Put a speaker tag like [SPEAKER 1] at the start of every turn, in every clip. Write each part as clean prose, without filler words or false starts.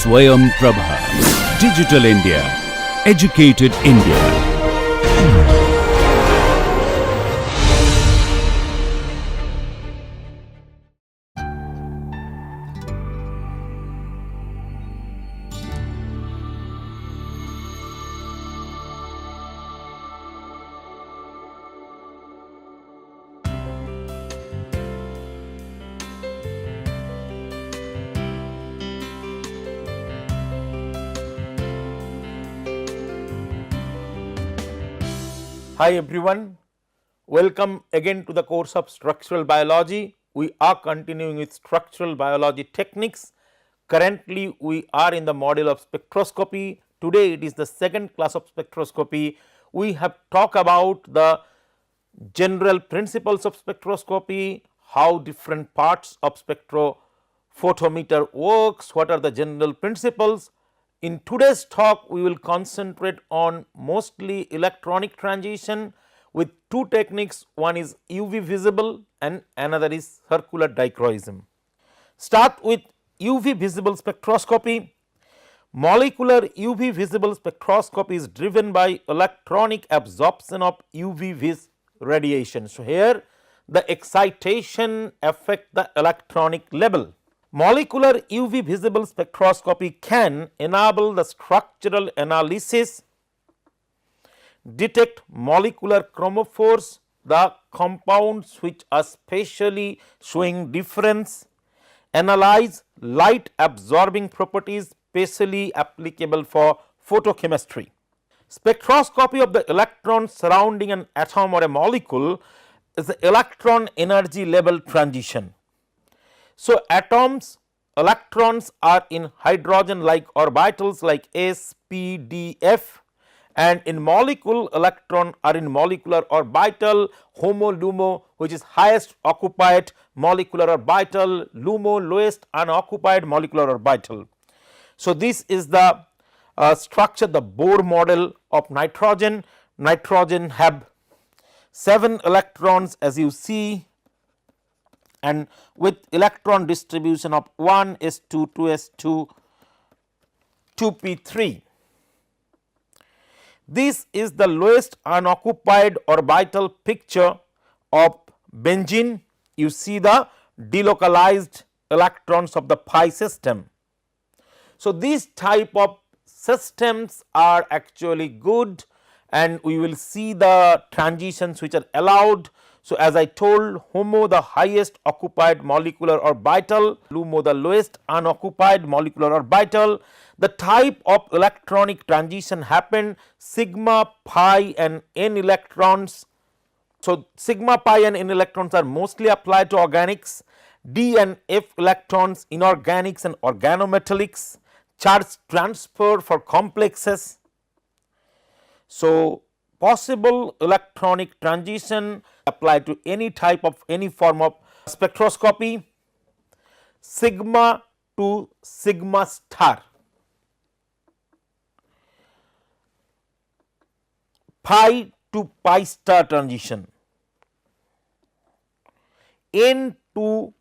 [SPEAKER 1] Swayam Prabha. Digital India. Educated India.
[SPEAKER 2] Hi everyone, welcome again to the course of structural biology. We are continuing with structural biology techniques. Currently we are in the module of spectroscopy. Today it is the second class of spectroscopy. We have talked about the general principles of spectroscopy, how different parts of spectrophotometer works, what are the general principles. In today's talk, we will concentrate on mostly electronic transition with two techniques, one is UV visible and another is circular dichroism. Start with UV visible spectroscopy. Molecular UV visible spectroscopy is driven by electronic absorption of UV-Vis radiation. So, here the excitation affect the electronic level. Molecular UV visible spectroscopy can enable the structural analysis, detect molecular chromophores, the compounds which are spatially showing difference, analyze light absorbing properties specially applicable for photochemistry. Spectroscopy of the electrons surrounding an atom or a molecule is the electron energy level transition. So, atoms, electrons are in hydrogen like orbitals like s, p, d, f, and in molecule electron are in molecular orbital, HOMO, LUMO, which is highest occupied molecular orbital, LUMO lowest unoccupied molecular orbital. So, this is the structure, the Bohr model of nitrogen. Nitrogen have 7 electrons as you see, and with electron distribution of 1 s2, 2 s2, 2p3. This is the lowest unoccupied orbital picture of benzene. You see the delocalized electrons of the pi system. So, these type of systems are actually good, and we will see the transitions which are allowed. So, as I told, HOMO the highest occupied molecular orbital, LUMO the lowest unoccupied molecular orbital. The type of electronic transition happened sigma, pi and n electrons. So, sigma, pi and n electrons are mostly applied to organics, d and f electrons inorganics and organometallics, charge transfer for complexes. So, possible electronic transition applied to any type of any form of spectroscopy, sigma to sigma star, pi to pi star transition, n to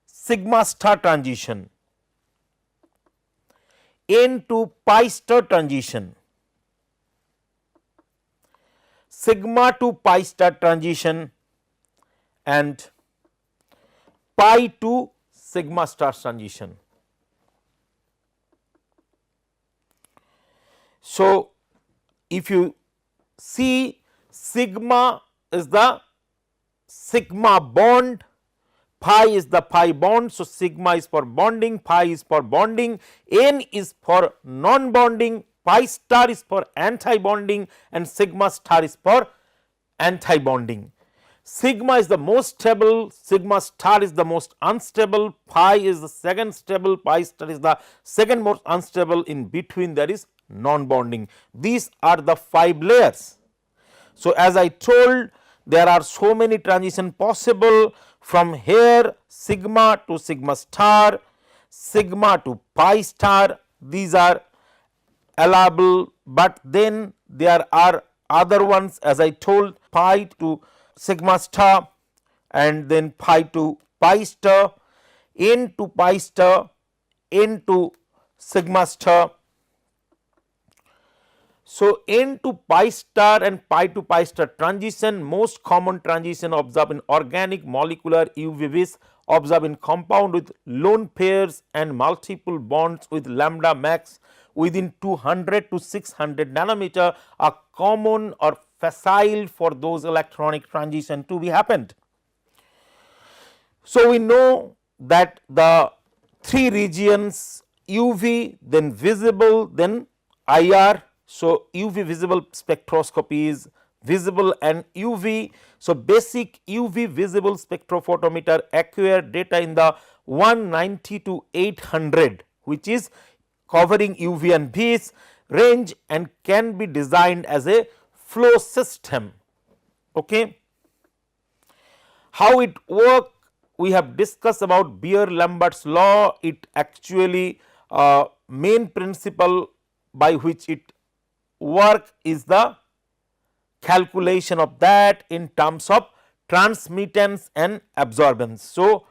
[SPEAKER 2] sigma star transition, n to pi star transition, sigma to pi star transition and pi to sigma star transition. So, if you see, sigma is the sigma bond, pi is the pi bond. So, sigma is for bonding, pi is for bonding, n is for non bonding, pi star is for anti bonding and sigma star is for anti bonding. Sigma is the most stable, sigma star is the most unstable, pi is the second stable, pi star is the second most unstable, in between there is non bonding. These are the 5 layers. So, as I told, there are so many transition possible from here sigma to sigma star, sigma to pi star, these are allowable, but then there are other ones as I told, pi to sigma star and then pi to pi star, n to pi star, n to sigma star. So, N to pi star and pi to pi star transition, most common transition observed in organic molecular UV-Vis, observed in compound with lone pairs and multiple bonds with lambda max within 200 to 600 nanometer are common or facile for those electronic transition to be happened. So, we know that the three regions UV, then visible, then IR. So, UV visible spectroscopy is visible and UV. So, basic UV visible spectrophotometer acquire data in the 190 to 800, which is covering UV and Vis range and can be designed as a flow system. Okay. How it work? We have discussed about Beer-Lambert's law. It actually main principle by which it work is the calculation of that in terms of transmittance and absorbance. So,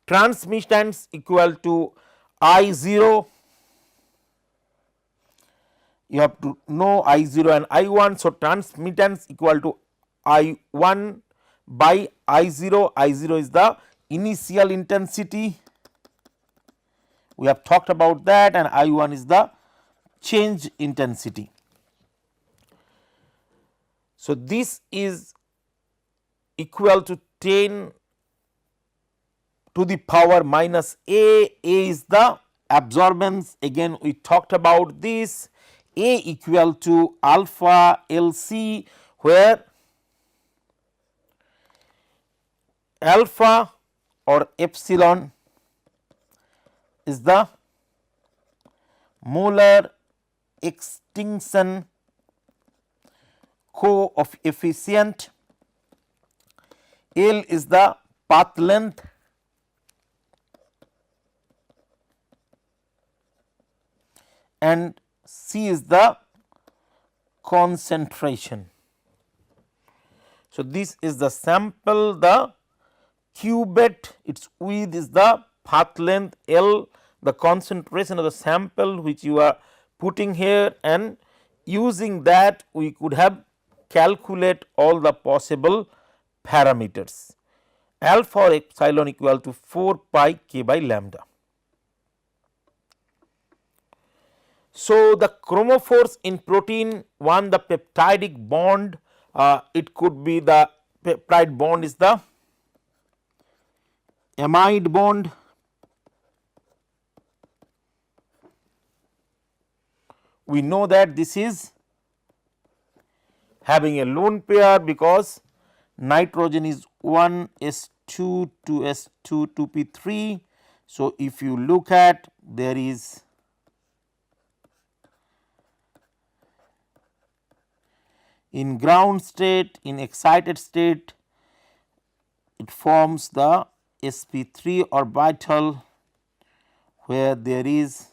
[SPEAKER 2] transmittance equal to I 0, you have to know I 0 and I 1. So, transmittance equal to I 1 by I 0, I 0 is the initial intensity, we have talked about that, and I 1 is the change intensity. So, this is equal to 10 to the power minus A is the absorbance, again we talked about this, A equal to alpha LC, where alpha or epsilon is the molar extinction coefficient, L is the path length, and C is the concentration. So, this is the sample, the cuvette, its width is the path length, L the concentration of the sample which you are putting here, and using that we could have calculate all the possible parameters, alpha or epsilon equal to 4 pi k by lambda. So, the chromophores in protein, one the peptidic bond, it could be the peptide bond is the amide bond, we know that this is having a lone pair because nitrogen is 1 S2 2 S2 2p3. So, if you look at, there is in ground state, in excited state, it forms the sp3 orbital, where there is,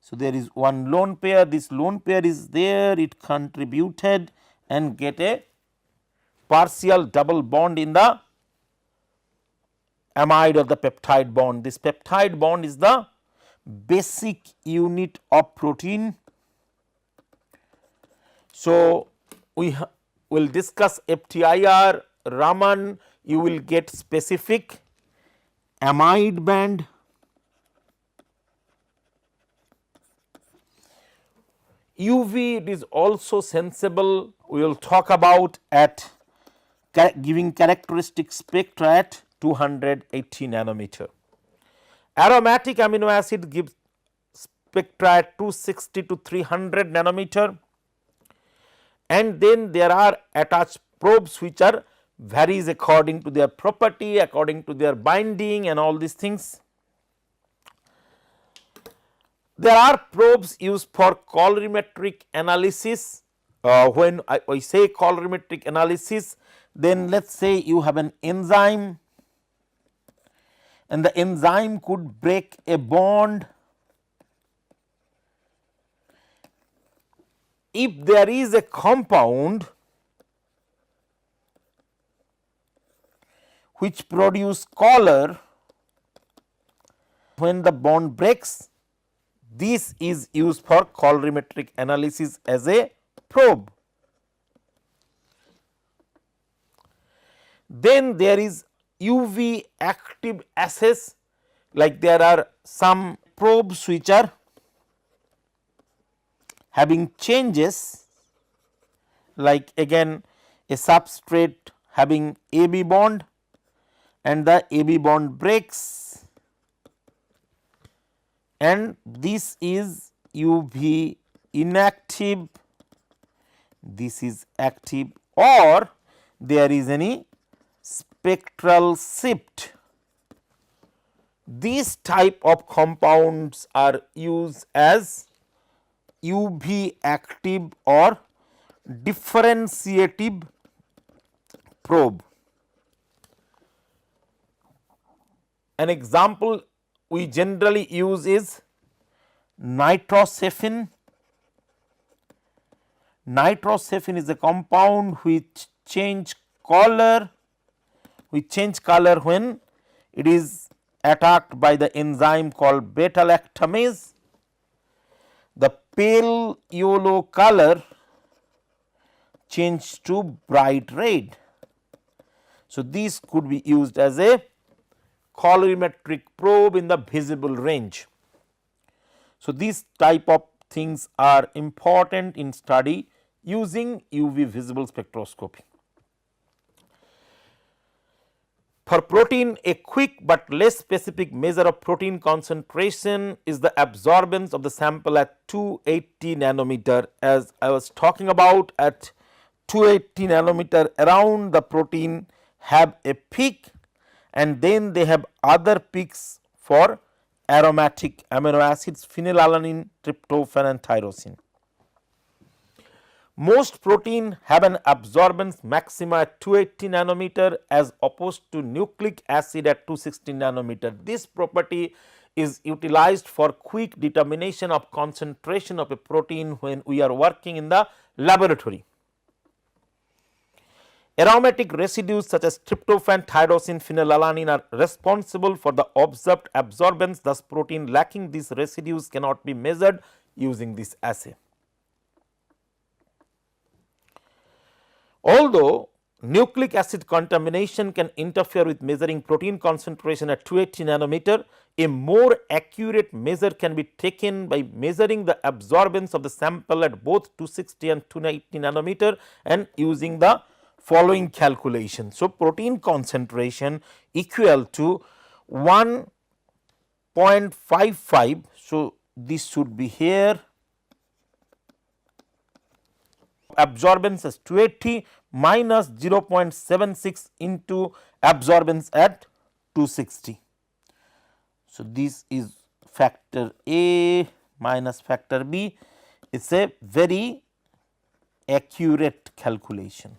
[SPEAKER 2] so there is one lone pair, this lone pair is there, it contributed and get a partial double bond in the amide of the peptide bond. This peptide bond is the basic unit of protein. So, we will discuss FTIR, Raman, you will get specific amide band, UV it is also sensible, we will talk about at giving characteristic spectra at 280 nanometer. Aromatic amino acid gives spectra at 260 to 300 nanometer, and then there are attached probes which are varies according to their property, according to their binding and all these things. There are probes used for colorimetric analysis. When I say colorimetric analysis, then let us say you have an enzyme and the enzyme could break a bond. If there is a compound which produce color, when the bond breaks, this is used for colorimetric analysis as a probe. Then there is UV active assays, like there are some probes which are having changes, like again a substrate having AB bond and the AB bond breaks, and this is UV inactive, this is active, or there is any spectral shift. These type of compounds are used as UV active or differentiative probe. An example we generally use is nitrosaphine. Nitrosaphine is a compound which change color when it is attacked by the enzyme called beta lactamase. The pale yellow color change to bright red. So, these could be used as a colorimetric probe in the visible range. So, these type of things are important in study using UV visible spectroscopy. For protein, a quick but less specific measure of protein concentration is the absorbance of the sample at 280 nanometer. As I was talking about, at 280 nanometer around the protein have a peak, and then they have other peaks for aromatic amino acids phenylalanine, tryptophan and tyrosine. Most protein have an absorbance maxima at 280 nanometer as opposed to nucleic acid at 260 nanometer. This property is utilized for quick determination of concentration of a protein when we are working in the laboratory. Aromatic residues such as tryptophan, tyrosine, phenylalanine are responsible for the observed absorbance. Thus, protein lacking these residues cannot be measured using this assay. Although nucleic acid contamination can interfere with measuring protein concentration at 280 nanometer, a more accurate measure can be taken by measuring the absorbance of the sample at both 260 and 280 nanometer and using the following calculation. So, protein concentration equal to 1.55. So, this should be here. Absorbance as 280 minus 0.76 into absorbance at 260. So, this is factor A minus factor B. It is a very accurate calculation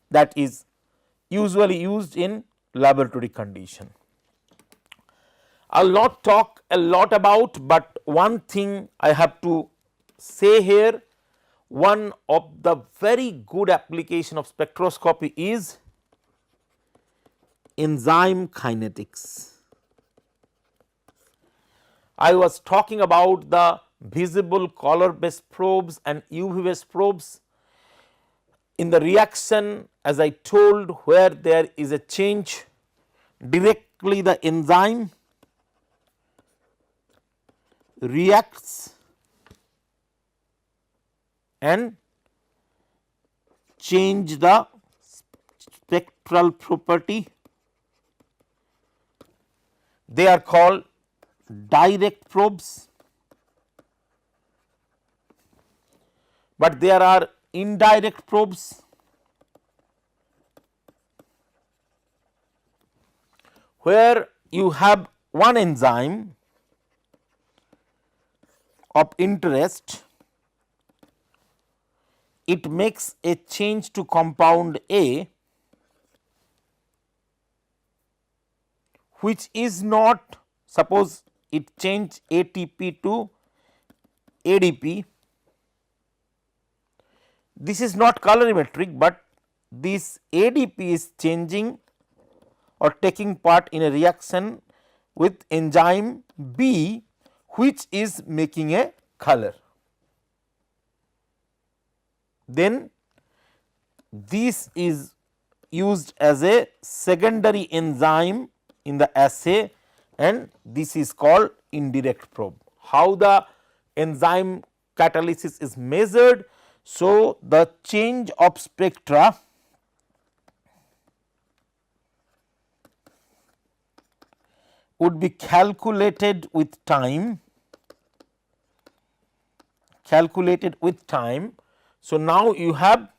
[SPEAKER 2] that is usually used in laboratory condition. I will not talk a lot about, but one thing I have to say here, one of the very good application of spectroscopy is enzyme kinetics. I was talking about the visible color based probes and UV based probes. In the reaction, as I told, where there is a change, directly the enzyme reacts and change the spectral property. They are called direct probes, but there are indirect probes where you have one enzyme of interest. It makes a change to compound A, which is not, suppose it change ATP to ADP. This is not colorimetric, but this ADP is changing or taking part in a reaction with enzyme B, which is making a color. Then this is used as a secondary enzyme in the assay, and this is called indirect probe. How the enzyme catalysis is measured? So, the change of spectra would be calculated with time, So, now you have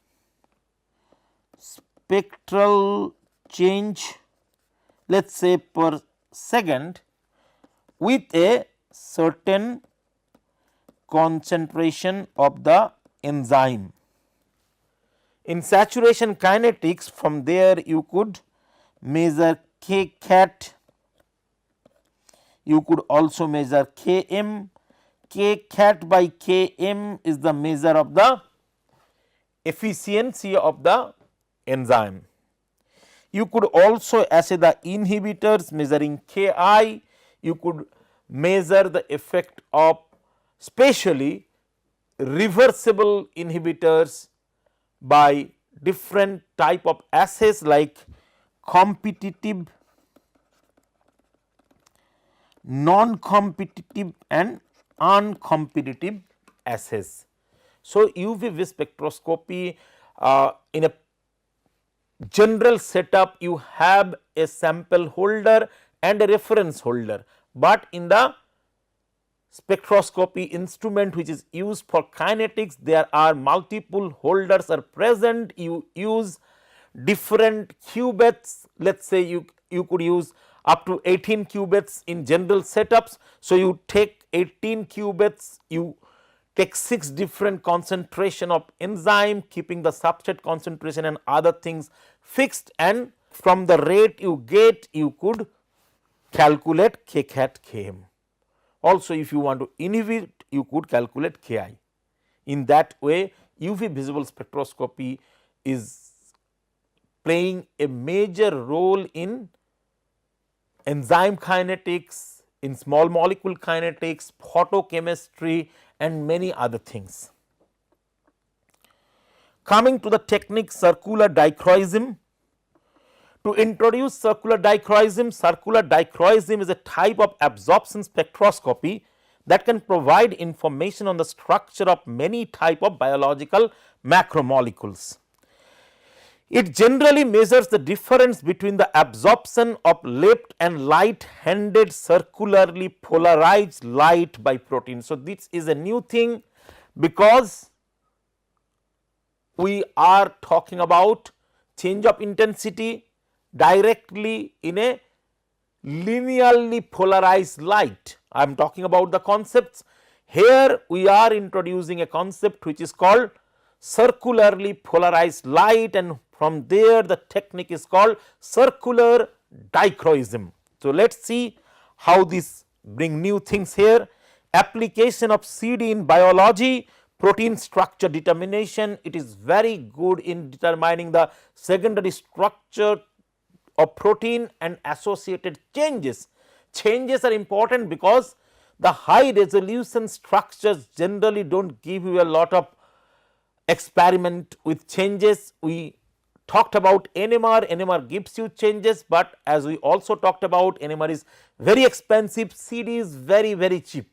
[SPEAKER 2] spectral change, let us say per second, with a certain concentration of the enzyme. In saturation kinetics, from there you could measure K cat, you could also measure Km. K cat by Km is the measure of the efficiency of the enzyme. You could also assay the inhibitors measuring Ki, you could measure the effect of specially reversible inhibitors by different type of assays like competitive, non-competitive and uncompetitive assays. So, UV-Vis spectroscopy in a general setup you have a sample holder and a reference holder, but in the spectroscopy instrument which is used for kinetics, there are multiple holders are present. You use different cuvettes, let us say you could use up to 18 cuvettes in general setups. So, you take 18 cuvettes, you take 6 different concentration of enzyme, keeping the substrate concentration and other things fixed, and from the rate you get you could calculate K cat Km. Also, if you want to inhibit, you could calculate Ki. In that way, UV visible spectroscopy is playing a major role in enzyme kinetics, in small molecule kinetics, photochemistry and many other things. Coming to the technique circular dichroism. To introduce circular dichroism is a type of absorption spectroscopy that can provide information on the structure of many type of biological macromolecules. It generally measures the difference between the absorption of left and right handed circularly polarized light by protein. So, this is a new thing because we are talking about change of intensity directly in a linearly polarized light. I am talking about the concepts. Here we are introducing a concept which is called circularly polarized light, and from there the technique is called circular dichroism. So, let us see how this bring new things here. Application of CD in biology, protein structure determination. It is very good in determining the secondary structure of protein and associated changes. Changes are important because the high resolution structures generally do not give you a lot of experiment with changes. We talked about NMR, NMR gives you changes, but as we also talked about, NMR is very expensive, CD is very cheap.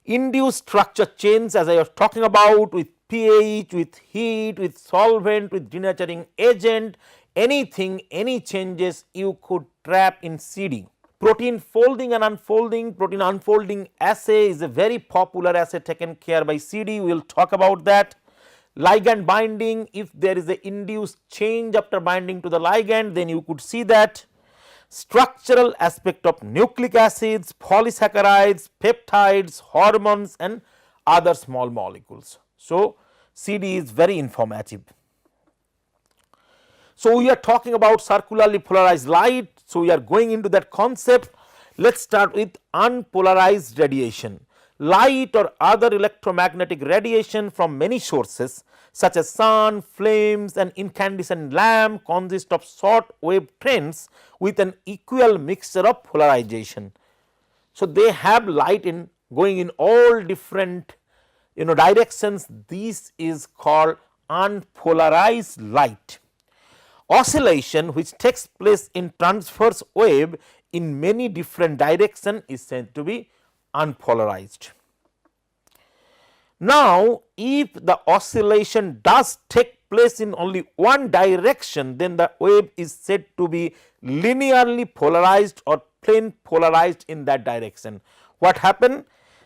[SPEAKER 2] Induced structure change, as I was talking about, with pH, with heat, with solvent, with denaturing agent, anything, any changes you could trap in CD. Protein folding and unfolding, protein unfolding assay is a very popular assay taken care by CD, we will talk about that. Ligand binding, if there is a induced change after binding to the ligand, then you could see that. Structural aspect of nucleic acids, polysaccharides, peptides, hormones and other small molecules. So, CD is very informative. So, we are talking about circularly polarized light. So, we are going into that concept. Let us start with unpolarized radiation. Light or other electromagnetic radiation from many sources such as sun, flames and incandescent lamp consist of short wave trends with an equal mixture of polarization. So, they have light in going in all different directions. This is called unpolarized light. Oscillation which takes place in transverse wave in many different directions is said to be unpolarized. Now, if the oscillation does take place in only one direction, then the wave is said to be linearly polarized or plane polarized in that direction. What happened?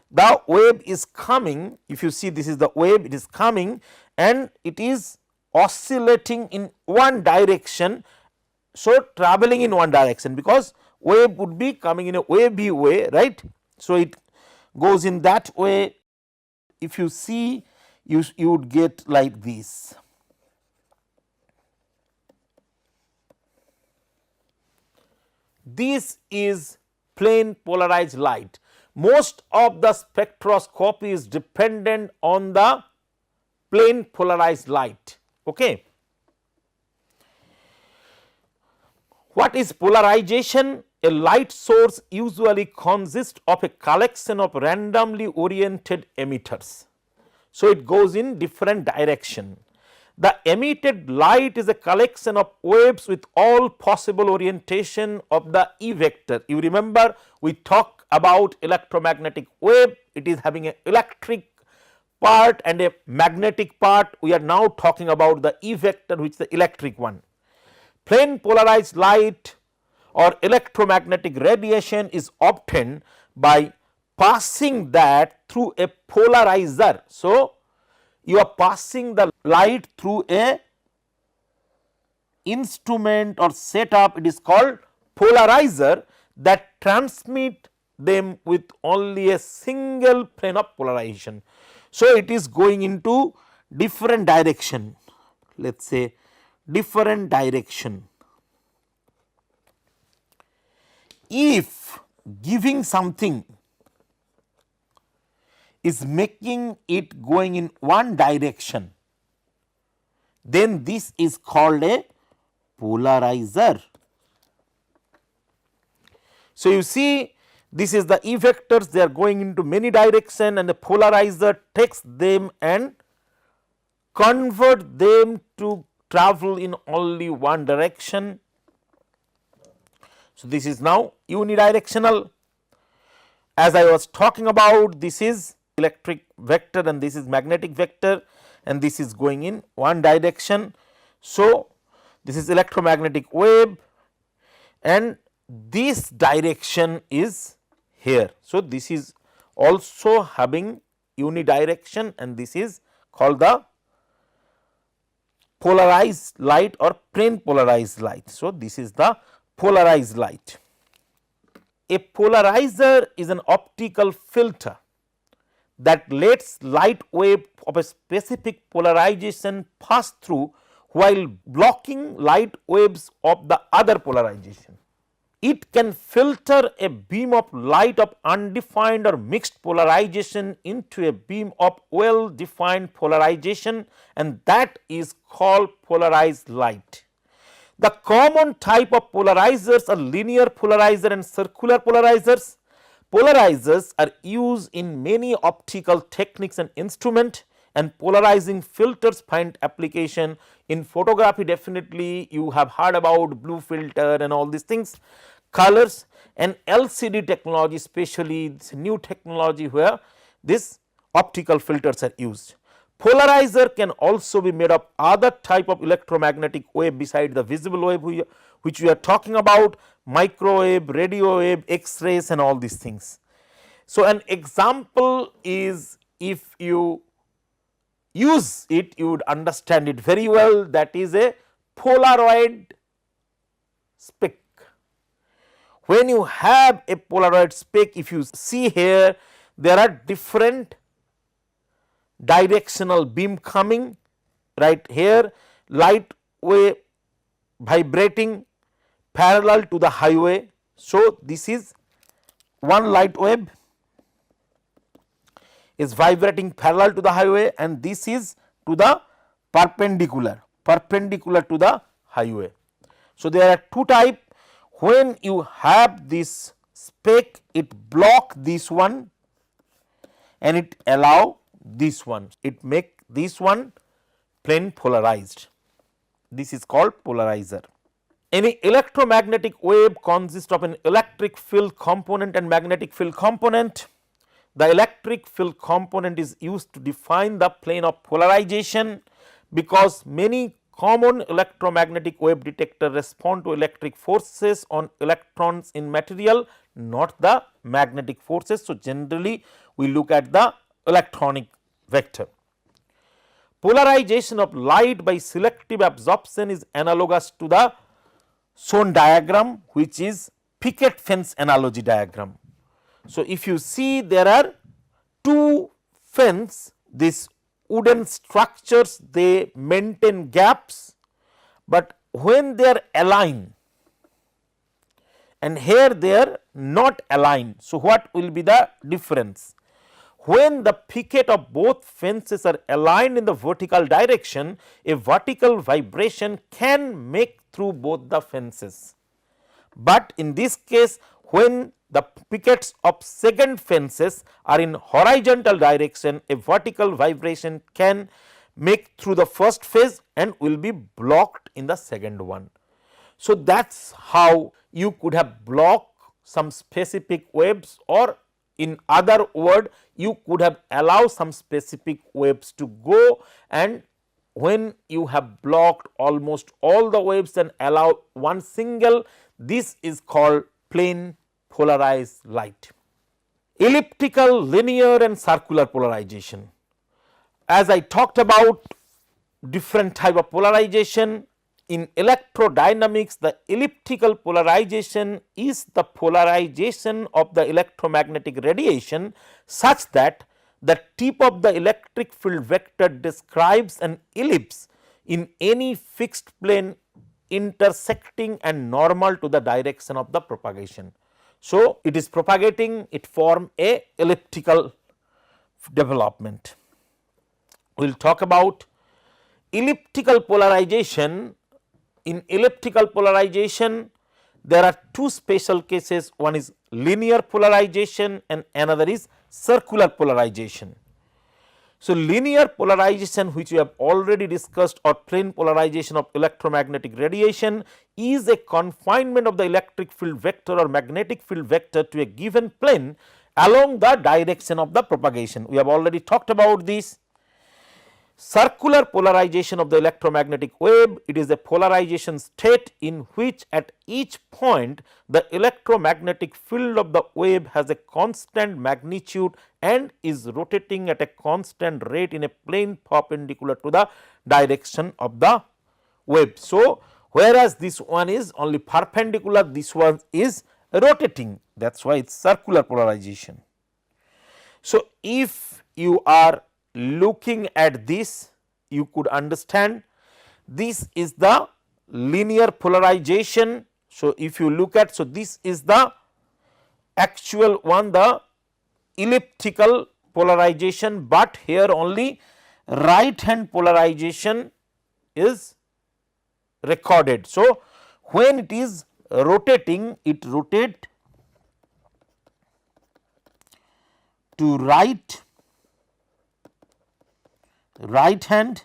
[SPEAKER 2] The wave is coming, if you see this is the wave, it is coming and it is oscillating in one direction. So, traveling in one direction, because wave would be coming in a wavy way, right. So, it goes in that way. If you see, you would get like this. This is plane polarized light. Most of the spectroscopy is dependent on the plane polarized light. Okay. What is polarization? A light source usually consists of a collection of randomly oriented emitters. So, it goes in different direction. The emitted light is a collection of waves with all possible orientation of the E vector. You remember we talked about electromagnetic wave, it is having an electric part and a magnetic part. We are now talking about the E vector, which is the electric one. Plane polarized light or electromagnetic radiation is obtained by passing that through a polarizer. So, you are passing the light through a instrument or setup, it is called polarizer, that transmit them with only a single plane of polarization. So, it is going into different direction, let us say different direction. If giving something is making it going in one direction, then this is called a polarizer. So, you see this is the E vectors, they are going into many direction and the polarizer takes them and convert them to travel in only one direction. So, this is now unidirectional. As I was talking about, this is electric vector and this is magnetic vector and this is going in one direction. So, this is electromagnetic wave and this direction is here. So, this is also having unidirection and this is called the polarized light or plane polarized light. So, this is the polarized light. A polarizer is an optical filter that lets light wave of a specific polarization pass through while blocking light waves of the other polarization. It can filter a beam of light of undefined or mixed polarization into a beam of well defined polarization, and that is called polarized light. The common type of polarizers are linear polarizer and circular polarizers. Polarizers are used in many optical techniques and instrument, and polarizing filters find application in photography. Definitely you have heard about blue filter and all these things, colors, and LCD technology, especially this new technology where this optical filters are used. Polarizer can also be made of other type of electromagnetic wave beside the visible wave which we are talking about, microwave, radio wave, X-rays and all these things. So, an example is, if you use it, you would understand it very well, that is a Polaroid spec. When you have a Polaroid spec, if you see here, there are different directional beam coming right here, light wave vibrating parallel to the highway. So, this is one light wave is vibrating parallel to the highway and this is to the perpendicular to the highway. So, there are two type. When you have this speck, it block this one and it allow this one, it make this one plane polarized. This is called polarizer. Any electromagnetic wave consists of an electric field component and magnetic field component. The electric field component is used to define the plane of polarization, because many common electromagnetic wave detectors respond to electric forces on electrons in material, not the magnetic forces. So, generally we look at the electronic vector. Polarization of light by selective absorption is analogous to the shown diagram, which is picket fence analogy diagram. So, if you see, there are two fence, these wooden structures, they maintain gaps, but when they are aligned and here they are not aligned. So, what will be the difference? When the picket of both fences are aligned in the vertical direction, a vertical vibration can make through both the fences. But in this case, when the pickets of second fences are in horizontal direction, a vertical vibration can make through the first phase and will be blocked in the second one. So, that is how you could have blocked some specific waves, or in other word, you could have allowed some specific waves to go, and when you have blocked almost all the waves and allow one single, this is called plane polarized light. Elliptical, linear and circular polarization. As I talked about different type of polarization, in electrodynamics, the elliptical polarization is the polarization of the electromagnetic radiation such that the tip of the electric field vector describes an ellipse in any fixed plane intersecting and normal to the direction of the propagation. So, it is propagating, it form a elliptical development. We will talk about elliptical polarization. In elliptical polarization, there are two special cases, one is linear polarization and another is circular polarization. So, linear polarization, which we have already discussed, or plane polarization of electromagnetic radiation, is a confinement of the electric field vector or magnetic field vector to a given plane along the direction of the propagation. We have already talked about this. Circular polarization of the electromagnetic wave, it is a polarization state in which at each point the electromagnetic field of the wave has a constant magnitude and is rotating at a constant rate in a plane perpendicular to the direction of the wave. So, whereas this one is only perpendicular, this one is rotating, that is why it is circular polarization. So, if you are looking at this, you could understand this is the linear polarization. So, if you look at, so this is the actual one, the elliptical polarization, but here only right hand polarization is recorded. So, when it is rotating, it rotate to right hand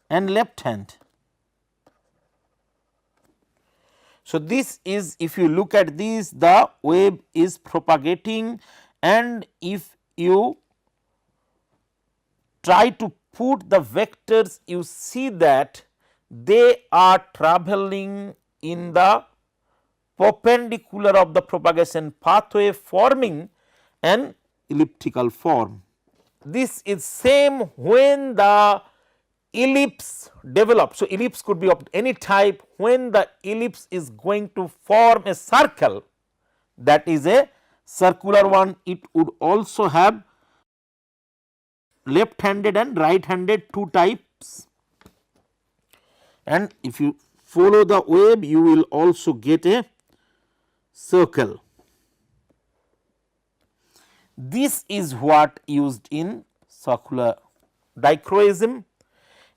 [SPEAKER 2] and left hand. So, this is, if you look at this, the wave is propagating, and if you try to put the vectors, you see that they are traveling in the perpendicular of the propagation pathway, forming an elliptical form. This is same when the ellipse develops. So, ellipse could be of any type. When the ellipse is going to form a circle, that is a circular one, it would also have left handed and right handed two types, and if you follow the wave, you will also get a circle. This is what used in circular dichroism.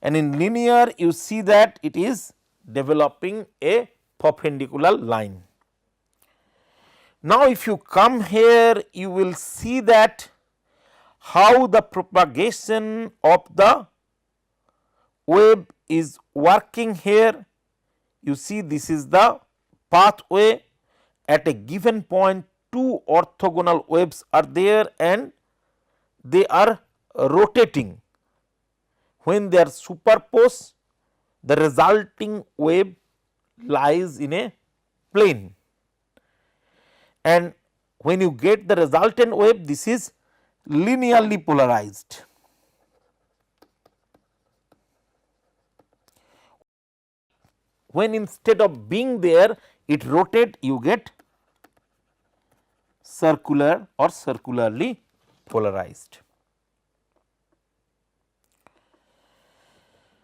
[SPEAKER 2] and in linear you see that it is developing a perpendicular line. Now, if you come here you will see that how the propagation of the wave is working here. You see this is the pathway. At a given point two orthogonal waves are there and they are rotating. When they are superposed, the resulting wave lies in a plane, and when you get the resultant wave, this is linearly polarized. When instead of being there it rotate, you get circular or circularly polarized.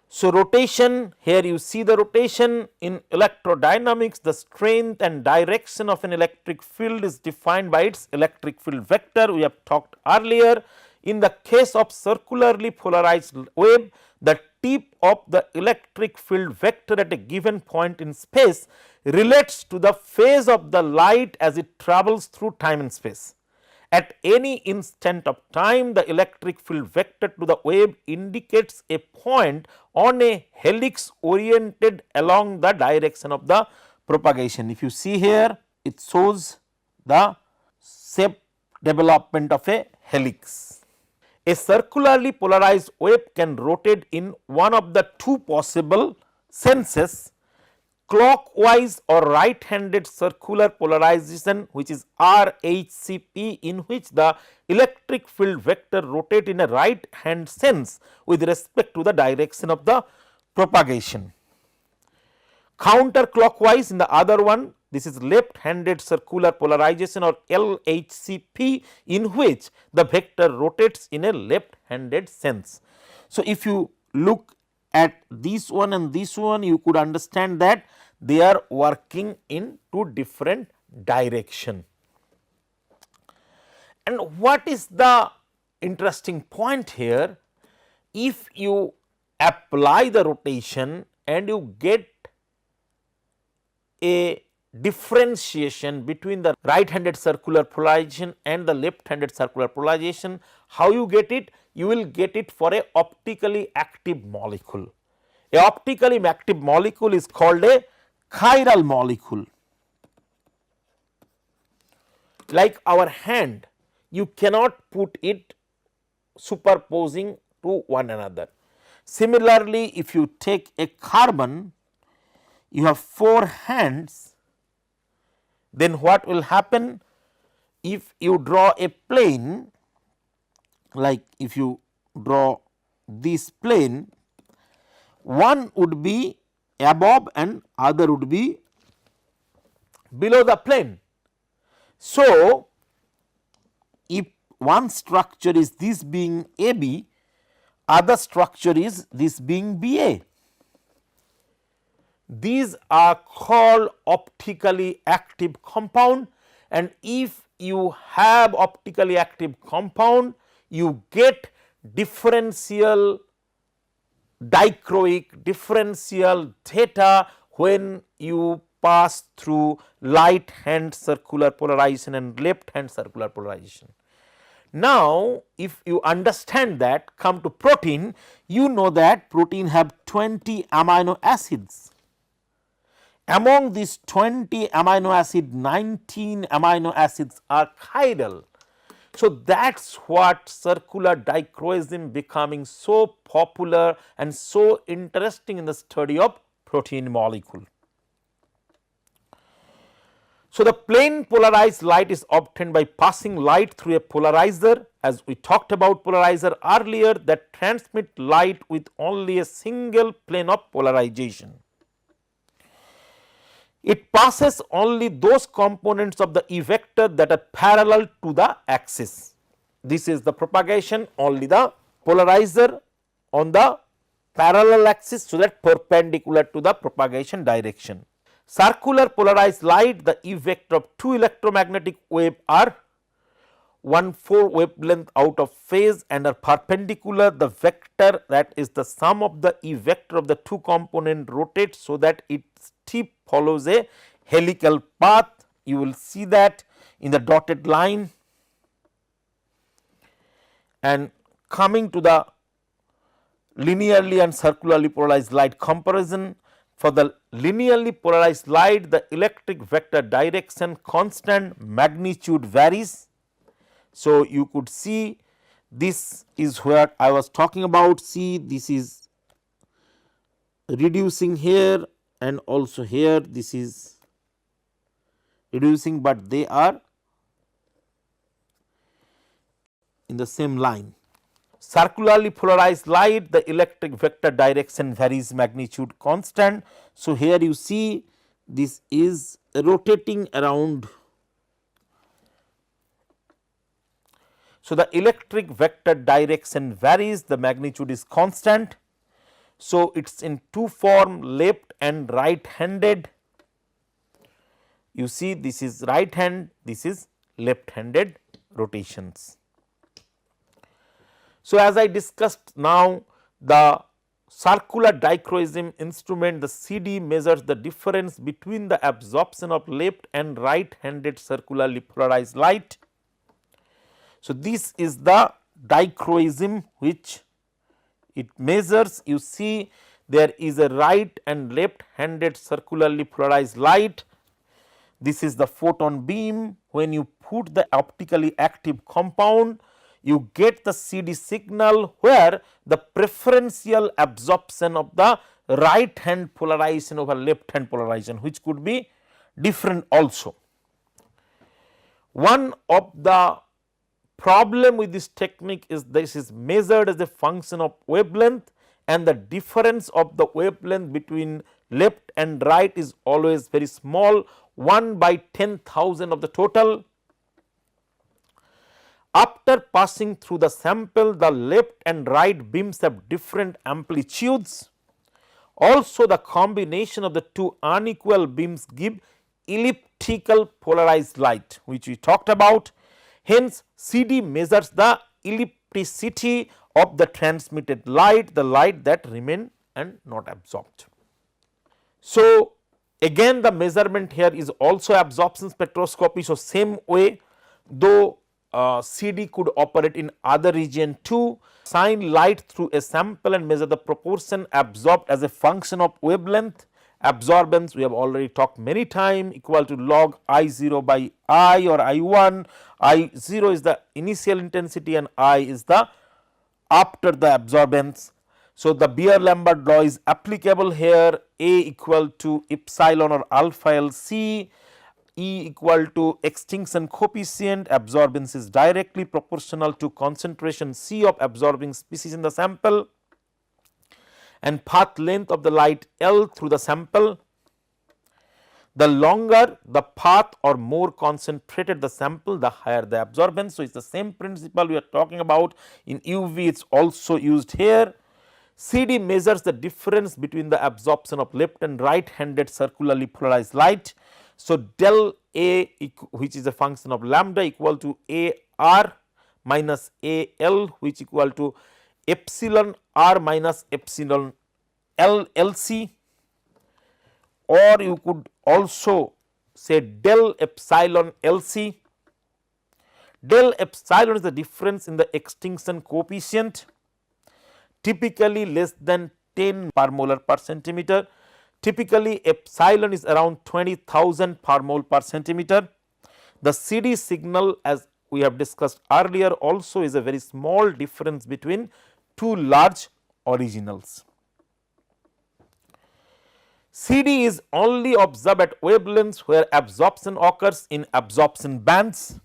[SPEAKER 2] So, rotation, here you see the rotation. In electrodynamics, the strength and direction of an electric field is defined by its electric field vector, we have talked earlier. In the case of circularly polarized wave, the tip of the electric field vector at a given point in space relates to the phase of the light as it travels through time and space. At any instant of time, the electric field vector to the wave indicates a point on a helix oriented along the direction of the propagation. If you see here, it shows the shape development of a helix. A circularly polarized wave can rotate in one of the two possible senses: clockwise or right handed circular polarization, which is RHCP, in which the electric field vector rotate in a right hand sense with respect to the direction of the propagation. Counterclockwise in the other one, this is left handed circular polarization or LHCP, in which the vector rotates in a left handed sense. So, if you look at this one and this one, you could understand that they are working in two different direction. And what is the interesting point here? If you apply the rotation and you get a differentiation between the right handed circular polarization and the left handed circular polarization, how you get it? You will get it for a optically active molecule. A optically active molecule is called a chiral molecule. Like our hand, you cannot put it superposing to one another. Similarly, if you take a carbon, you have 4 hands, then what will happen? If you draw a plane, like if you draw this plane, one would be above and other would be below the plane. So, if one structure is this being AB, other structure is this being BA. These are called optically active compound, and if you have optically active compound, you get differential dichroic, differential theta when you pass through right hand circular polarization and left hand circular polarization. Now, if you understand that, come to protein, you know that protein have 20 amino acids. Among these 20 amino acid, 19 amino acids are chiral. So, that is what circular dichroism becoming so popular and so interesting in the study of protein molecule. So, the plane polarized light is obtained by passing light through a polarizer, as we talked about polarizer earlier, that transmit light with only a single plane of polarization. It passes only those components of the E vector that are parallel to the axis. This is the propagation, only the polarizer on the parallel axis, so that perpendicular to the propagation direction. Circular polarized light, the E vector of two electromagnetic wave are 1/4 wavelength out of phase and are perpendicular, the vector, that is the sum of the E vector of the two component, rotates so that its tip follows a helical path. You will see that in the dotted line. And coming to the linearly and circularly polarized light comparison, for the linearly polarized light, the electric vector direction constant, magnitude varies. So, you could see this is where I was talking about. See, this is reducing here and also here this is reducing, but they are in the same line. Circularly polarized light, the electric vector direction varies, magnitude constant. So, here you see this is rotating around. So, the electric vector direction varies, the magnitude is constant. So, it is in two form, left and right handed. You see this is right hand, this is left handed rotations. So, as I discussed now, the circular dichroism instrument, the CD, measures the difference between the absorption of left and right handed circularly polarized light. So, this is the dichroism which it measures. You see there is a right and left handed circularly polarized light. This is the photon beam. When you put the optically active compound, you get the CD signal where the preferential absorption of the right hand polarization over left hand polarization, which could be different also. One of the problem with this technique is this is measured as a function of wavelength, and the difference of the wavelength between left and right is always very small, 1/10,000 of the total. After passing through the sample, the left and right beams have different amplitudes. Also, the combination of the two unequal beams give elliptical polarized light, which we talked about. Hence, CD measures the ellipticity of the transmitted light, the light that remain and not absorbed. So, again the measurement here is also absorption spectroscopy. So, same way, though CD could operate in other region too, shine light through a sample and measure the proportion absorbed as a function of wavelength. Absorbance we have already talked many times, equal to log I0 by I or I1. I0 is the initial intensity and I is the after the absorbance. So, the Beer-Lambert law is applicable here, A equal to epsilon or alpha L C, E equal to extinction coefficient. Absorbance is directly proportional to concentration C of absorbing species in the sample, and path length of the light L through the sample. The longer the path or more concentrated the sample, the higher the absorbance. So, it is the same principle we are talking about in UV, it is also used here. CD measures the difference between the absorption of left and right handed circularly polarized light. So, del A, which is a function of lambda, equal to A R minus A L, which equal to epsilon R minus epsilon L L C, or you could also say del epsilon L C. Del epsilon is the difference in the extinction coefficient, typically less than 10 per molar per centimeter. Typically epsilon is around 20,000 per mole per centimeter. The CD signal, as we have discussed earlier, also is a very small difference between two large originals. CD is only observed at wavelengths where absorption occurs in absorption bands.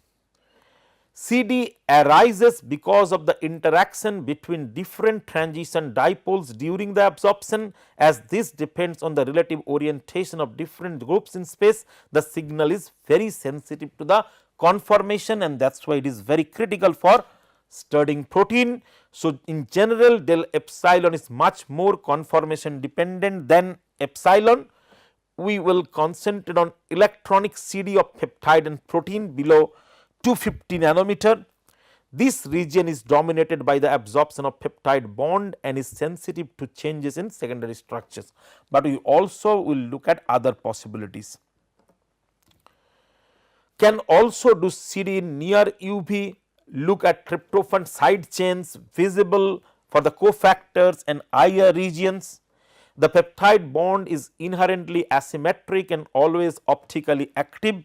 [SPEAKER 2] CD arises because of the interaction between different transition dipoles during the absorption. As this depends on the relative orientation of different groups in space, the signal is very sensitive to the conformation, and that is why it is very critical for studying protein. So, in general, del epsilon is much more conformation dependent than epsilon. We will concentrate on electronic CD of peptide and protein below 250 nanometer. This region is dominated by the absorption of peptide bond and is sensitive to changes in secondary structures, but we also will look at other possibilities. Can also do CD in near UV, look at tryptophan side chains visible for the cofactors and IR regions. The peptide bond is inherently asymmetric and always optically active.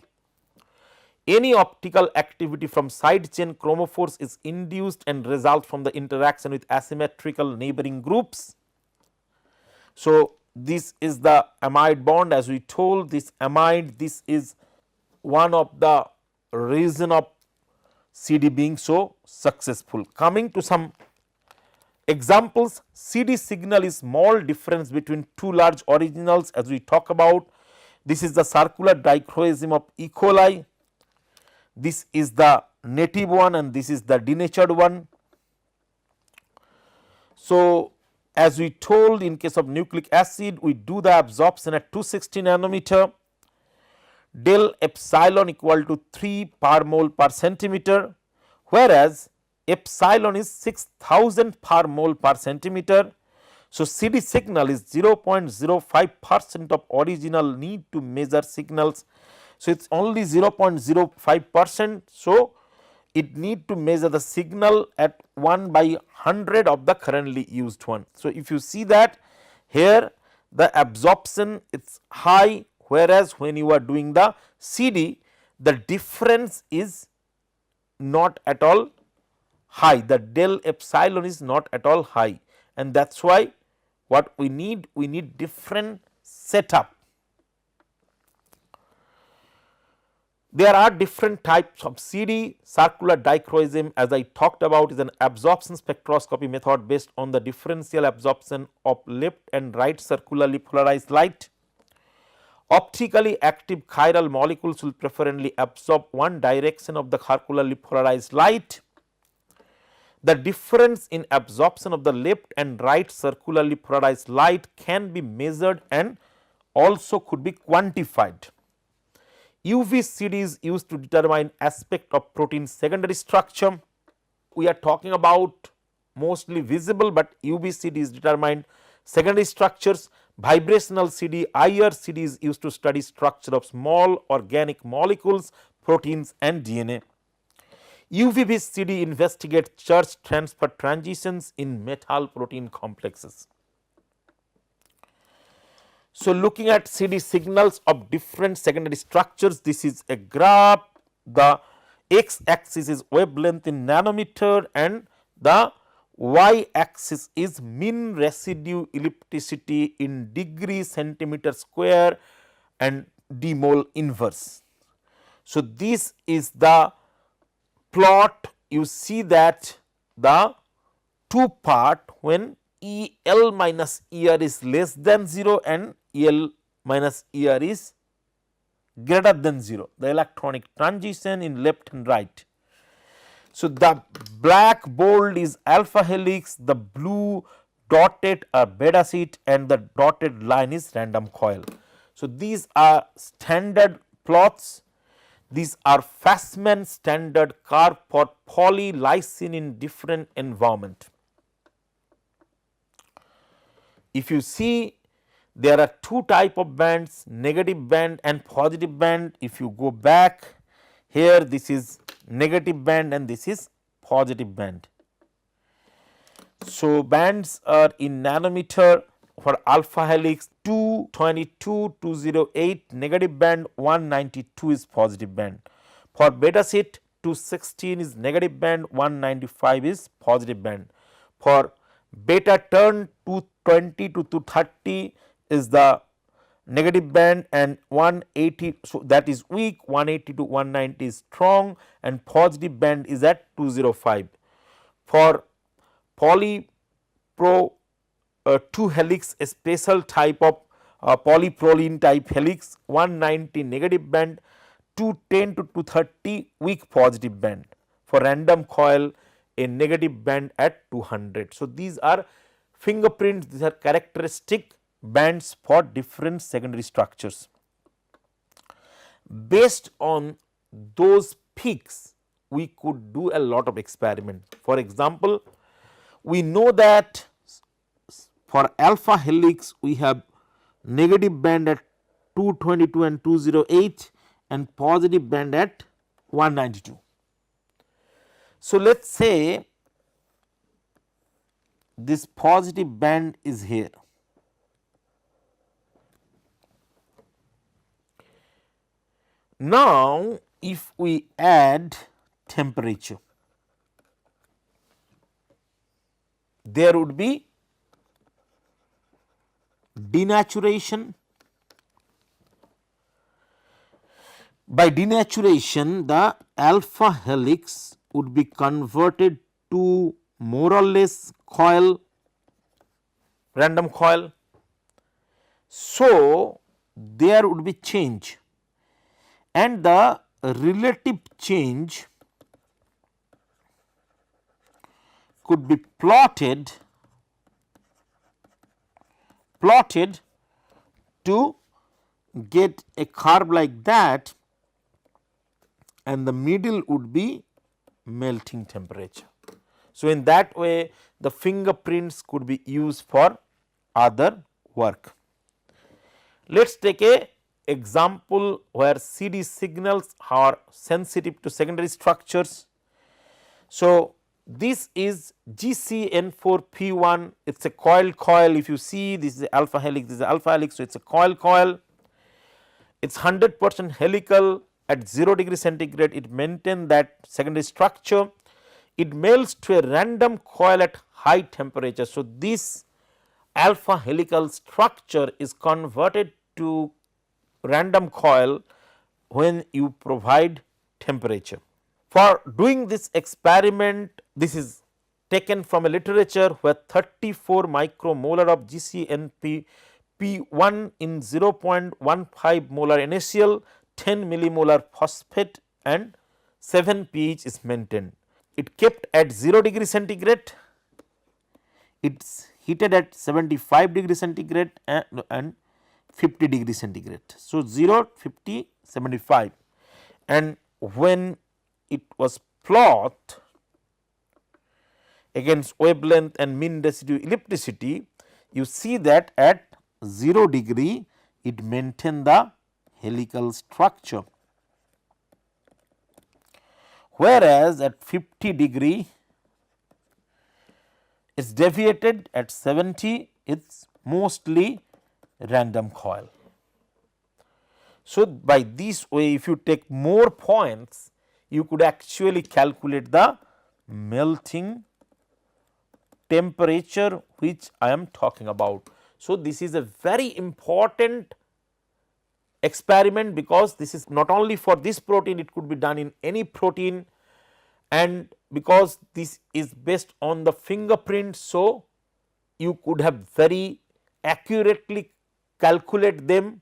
[SPEAKER 2] Any optical activity from side chain chromophores is induced and results from the interaction with asymmetrical neighboring groups. So, this is the amide bond, as we told, this amide, this is one of the reason of CD being so successful. Coming to some examples, CD signal is small difference between two large originals, as we talk about. This is the circular dichroism of E. coli. This is the native one and this is the denatured one. So, as we told, in case of nucleic acid, we do the absorption at 260 nanometer, del epsilon equal to 3 per mole per centimeter, whereas epsilon is 6000 per mole per centimeter. So, CD signal is 0.05% of original need to measure signals. So, it is only 0.05%. So, it need to measure the signal at 1 by 100 of the currently used one. So, if you see that here the absorption is high, whereas when you are doing the CD, the difference is not at all high, the del epsilon is not at all high, and that is why what we need different setup. There are different types of CD. Circular dichroism, as I talked about, is an absorption spectroscopy method based on the differential absorption of left and right circularly polarized light. Optically active chiral molecules will preferably absorb one direction of the circularly polarized light. The difference in absorption of the left and right circularly polarized light can be measured and also could be quantified. UV CD is used to determine aspect of protein secondary structure. We are talking about mostly visible, but UV CD is determined secondary structures. Vibrational CD, IR CD is used to study structure of small organic molecules, proteins and DNA. UV-Vis CD investigates charge transfer transitions in metal protein complexes. So, looking at CD signals of different secondary structures, this is a graph. The x axis is wavelength in nanometer and the y axis is mean residue ellipticity in degree centimeter square and d mole inverse. So, this is the plot. You see that the two part when EL minus ER is less than 0 and EL minus ER is greater than 0, the electronic transition in left and right. So, the black bold is alpha helix, the blue dotted are beta sheet and the dotted line is random coil. So, these are standard plots. These are Fastman standard curve for polylysine in different environment. If you see, there are two type of bands, negative band and positive band. If you go back here, this is negative band and this is positive band. So, bands are in nanometer. For alpha helix 222, 208 negative band, 192 is positive band. For beta sheet 216 is negative band, 195 is positive band. For beta turn 220 to 230 is the negative band and 180, so that is weak, 180 to 190 is strong and positive band is at 205. For polypro 2 helix, a special type of polyproline type helix, 190 negative band, 210 to 230 weak positive band. For random coil, a negative band at 200. So, these are fingerprints, these are characteristic bands for different secondary structures. Based on those peaks we could do a lot of experiments. For example, we know that for alpha helix we have negative band at 222 and 208 and positive band at 192. So, let us say this positive band is here. Now, if we add temperature, there would be denaturation. By denaturation, the alpha helix would be converted to more or less coil, random coil. So, there would be change, and the relative change could be plotted to get a curve like that, and the middle would be melting temperature. So, in that way the fingerprints could be used for other work. Let us take a example where CD signals are sensitive to secondary structures. So, this is GCN4P1, it is a coil. If you see, this is alpha helix, this is alpha helix. So, it is a coil, it is 100% helical. At 0 degree centigrade, it maintains that secondary structure. It melts to a random coil at high temperature. So, this alpha helical structure is converted to random coil when you provide temperature. For doing this experiment, this is taken from a literature where 34 micromolar of GCNP P1 in 0.15 molar NaCl, 10 millimolar phosphate and 7 pH is maintained. It kept at 0 degree centigrade, it is heated at 75 degree centigrade and 50 degree centigrade. So, 0, 50, 75, and when it was plot against wavelength and mean residue ellipticity, you see that at 0 degree it maintained the helical structure, whereas at 50 degree it is deviated, at 70 it is mostly random coil. So, by this way, if you take more points, you could actually calculate the melting temperature which I am talking about. So, this is a very important experiment, because this is not only for this protein, it could be done in any protein, and because this is based on the fingerprint. So, you could have very accurately calculate them.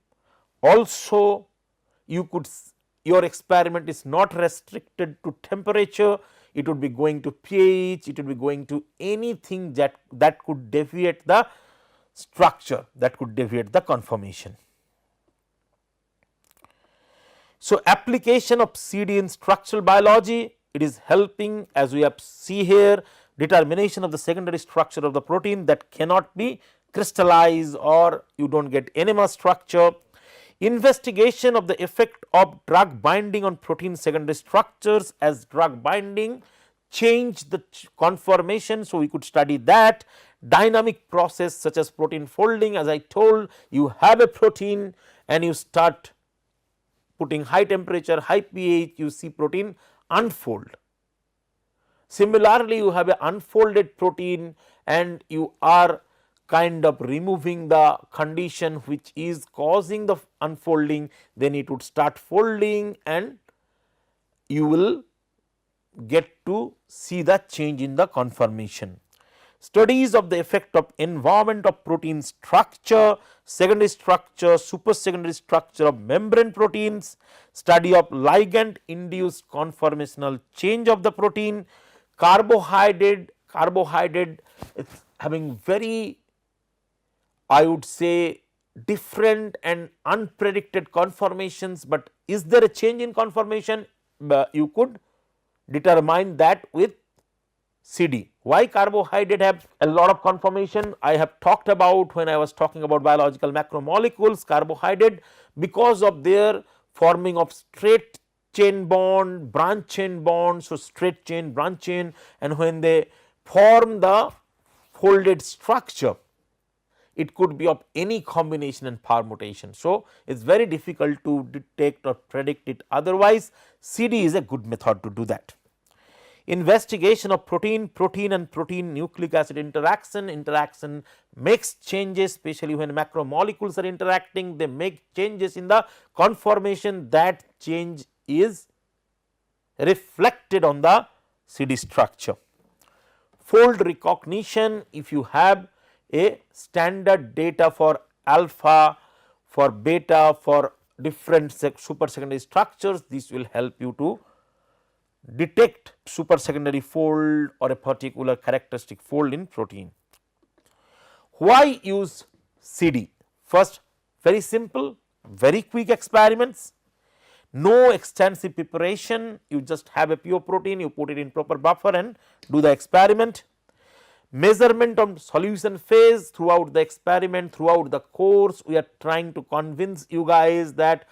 [SPEAKER 2] Also, you could, your experiment is not restricted to temperature, it would be going to pH, it would be going to anything that could deviate the structure, that could deviate the conformation. So, application of CD in structural biology, it is helping, as we have see here, determination of the secondary structure of the protein that cannot be crystallized or you do not get NMR structure. Investigation of the effect of drug binding on protein secondary structures, as drug binding change the conformation. So, we could study that. Dynamic process such as protein folding, as I told, you have a protein and you start putting high temperature, high pH, you see protein unfold. Similarly, you have an unfolded protein and you are kind of removing the condition which is causing the unfolding, then it would start folding and you will get to see the change in the conformation. Studies of the effect of environment of protein structure, secondary structure, super secondary structure of membrane proteins, study of ligand induced conformational change of the protein, carbohydrate is having very, I would say, different and unpredicted conformations, but is there a change in conformation? You could determine that with CD. Why carbohydrate have a lot of conformation? I have talked about when I was talking about biological macromolecules, carbohydrate, because of their forming of straight chain bond, branch chain bond. So, straight chain, branch chain, and when they form the folded structure, it could be of any combination and permutation. So, it is very difficult to detect or predict it otherwise. CD is a good method to do that. Investigation of protein and protein nucleic acid interaction makes changes, especially when macromolecules are interacting, they make changes in the conformation. That change is reflected on the CD structure. Fold recognition, if you have a standard data for alpha, for beta, for different super secondary structures, this will help you to detect super secondary fold or a particular characteristic fold in protein. Why use CD? First, very simple, very quick experiments, no extensive preparation, you just have a pure protein, you put it in proper buffer and do the experiment. Measurement of solution phase throughout the experiment, throughout the course, we are trying to convince you guys that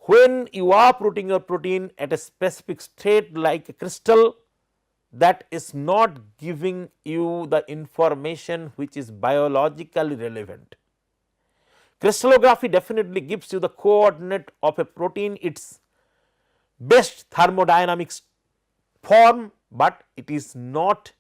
[SPEAKER 2] when you are putting your protein at a specific state like a crystal, that is not giving you the information which is biologically relevant. Crystallography definitely gives you the coordinate of a protein, its best thermodynamics form, but it is not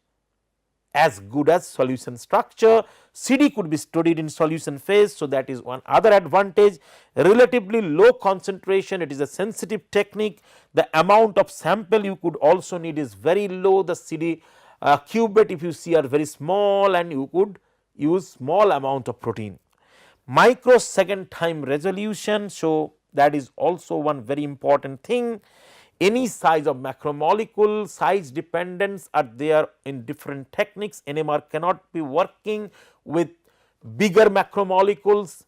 [SPEAKER 2] as good as solution structure. CD could be studied in solution phase. So, that is one other advantage. Relatively low concentration, it is a sensitive technique. The amount of sample you could also need is very low. The CD cubate, if you see, are very small and you could use small amount of protein. Microsecond time resolution, so that is also one very important thing. Any size of macromolecule, size dependence are there in different techniques. NMR cannot be working with bigger macromolecules.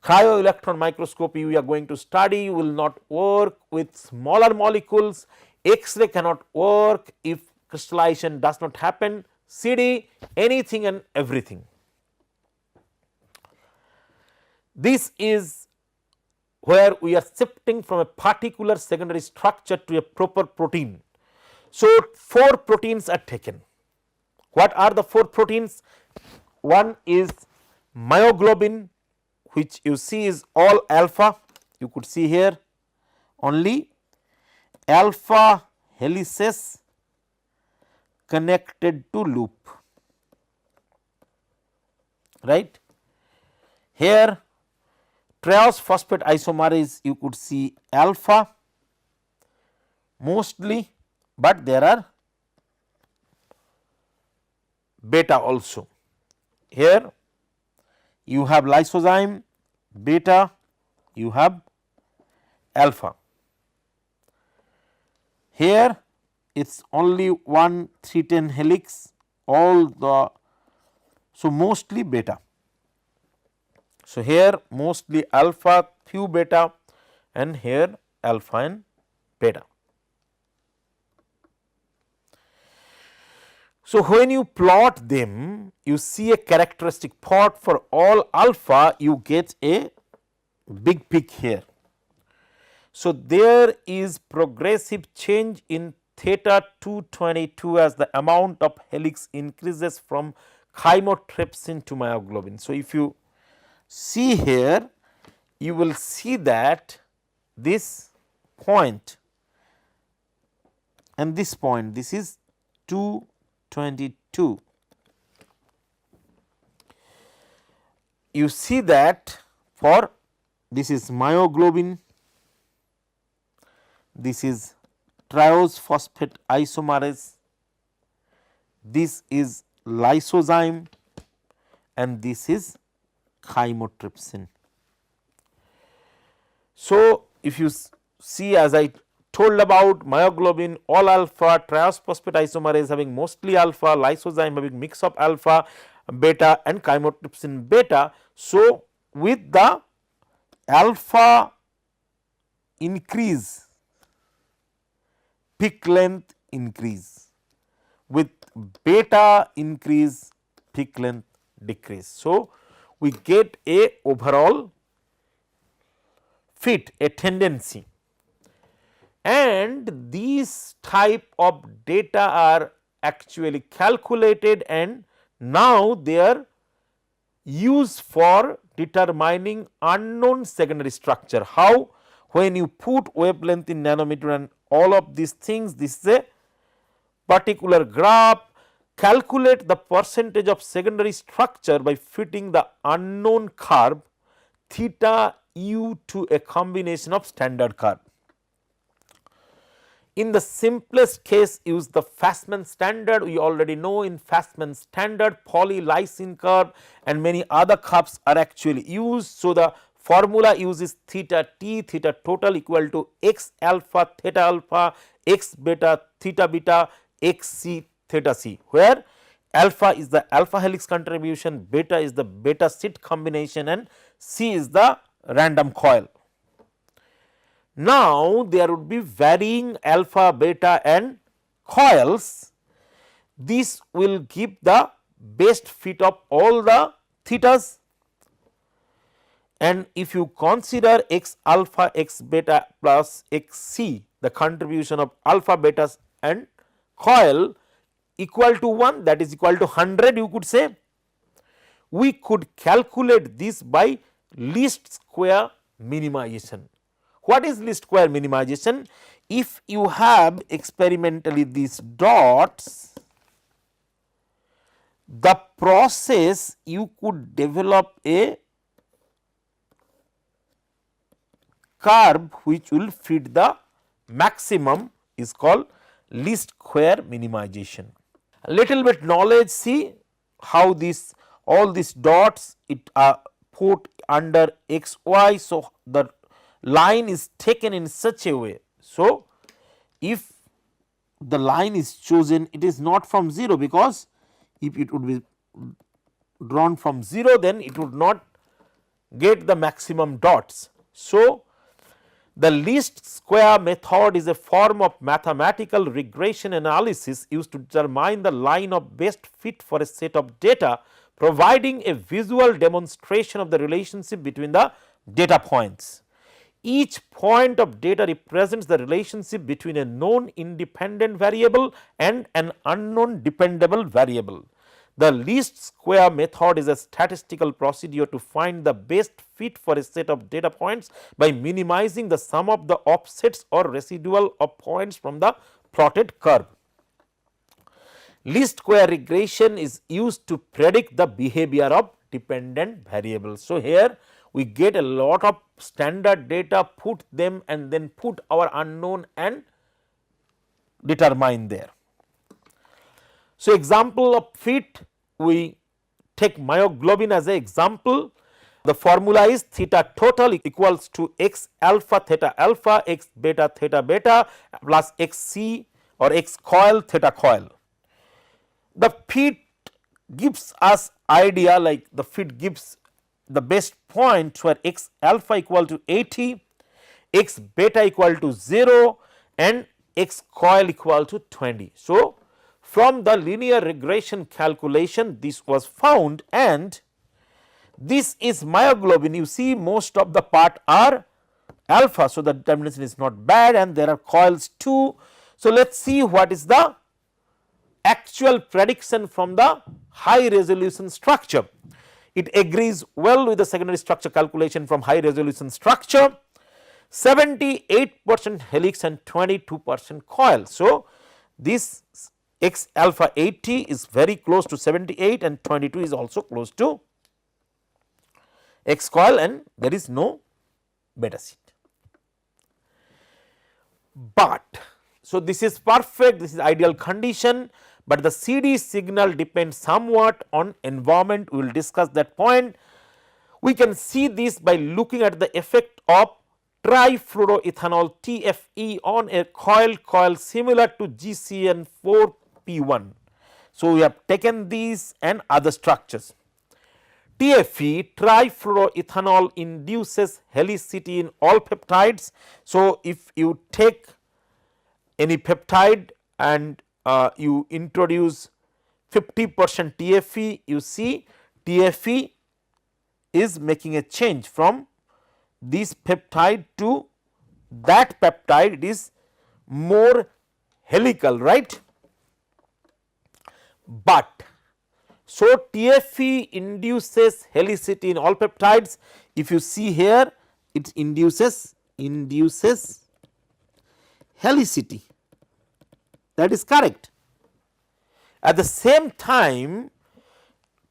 [SPEAKER 2] Cryo-electron microscopy we are going to study will not work with smaller molecules. X-ray cannot work if crystallization does not happen. CD, anything and everything. This is where we are shifting from a particular secondary structure to a proper protein. So, 4 proteins are taken. What are the 4 proteins? One is myoglobin, which you see is all alpha. You could see here only alpha helices connected to loop, right. Here triose phosphate isomerase, you could see alpha mostly, but there are beta also. Here you have lysozyme, beta, you have alpha. Here it is only 1 310 helix, all the, so mostly beta. So, here mostly alpha, few beta, and here alpha and beta. So, when you plot them, you see a characteristic plot for all alpha, you get a big peak here. So, there is progressive change in theta 222 as the amount of helix increases from chymotrypsin to myoglobin. So, if you see here, you will see that this point and this point, this is 222. You see that for this is myoglobin, this is triose phosphate isomerase, this is lysozyme, and this is chymotrypsin. So, if you see, as I told about myoglobin, all alpha, triose phosphate isomerase having mostly alpha, lysozyme having mix of alpha, beta, and chymotrypsin beta. So, with the alpha increase, peak length increase, with beta increase, peak length decrease. So, we get a overall fit, a tendency, and these type of data are actually calculated and now they are used for determining unknown secondary structure. How? When you put wavelength in nanometer and all of these things, this is a particular graph, calculate the percentage of secondary structure by fitting the unknown curve theta u to a combination of standard curve. In the simplest case, use the Fastman standard. We already know in Fastman standard polylysine curve and many other curves are actually used. So, the formula uses theta t, theta total equal to x alpha theta alpha, x beta theta beta, x c theta c, where alpha is the alpha helix contribution, beta is the beta sheet combination and c is the random coil. Now, there would be varying alpha, beta and coils. This will give the best fit of all the thetas, and if you consider x alpha, x beta plus x c, the contribution of alpha, betas and coil equal to 1, that is equal to 100, you could say, we could calculate this by least square minimization. What is least square minimization? If you have experimentally these dots, the process you could develop a curve which will fit the maximum is called least square minimization. A little bit knowledge, see how this all these dots it are put under x y. So, the line is taken in such a way. So, if the line is chosen, it is not from 0, because if it would be drawn from 0, then it would not get the maximum dots. So, the least square method is a form of mathematical regression analysis used to determine the line of best fit for a set of data, providing a visual demonstration of the relationship between the data points. Each point of data represents the relationship between a known independent variable and an unknown dependable variable. The least square method is a statistical procedure to find the best fit for a set of data points by minimizing the sum of the offsets or residual of points from the plotted curve. Least square regression is used to predict the behavior of dependent variables. So, here we get a lot of standard data, put them and then put our unknown and determine there. So, example of fit, we take myoglobin as an example. The formula is theta total equals to x alpha theta alpha, x beta theta beta plus x c or x coil theta coil. The fit gives us idea, like the fit gives the best point where x alpha equal to 80, x beta equal to 0 and x coil equal to 20. So, from the linear regression calculation this was found, and this is myoglobin. You see most of the part are alpha. So, the determination is not bad and there are coils too. So, let us see what is the actual prediction from the high resolution structure. It agrees well with the secondary structure calculation from high resolution structure, 78% helix and 22% coil. So, this x alpha 80 is very close to 78 and 22 is also close to x coil, and there is no beta sheet. But, so this is perfect, this is ideal condition, but the CD signal depends somewhat on environment. We will discuss that point. We can see this by looking at the effect of trifluoroethanol TFE on a coil similar to GCN4P1. So, we have taken these and other structures. TFE, trifluoroethanol, induces helicity in all peptides. So, if you take any peptide and you introduce 50% TFE, you see TFE is making a change from this peptide to that peptide, it is more helical, right. But so TFE induces helicity in all peptides. If you see here, it induces helicity, that is correct. At the same time,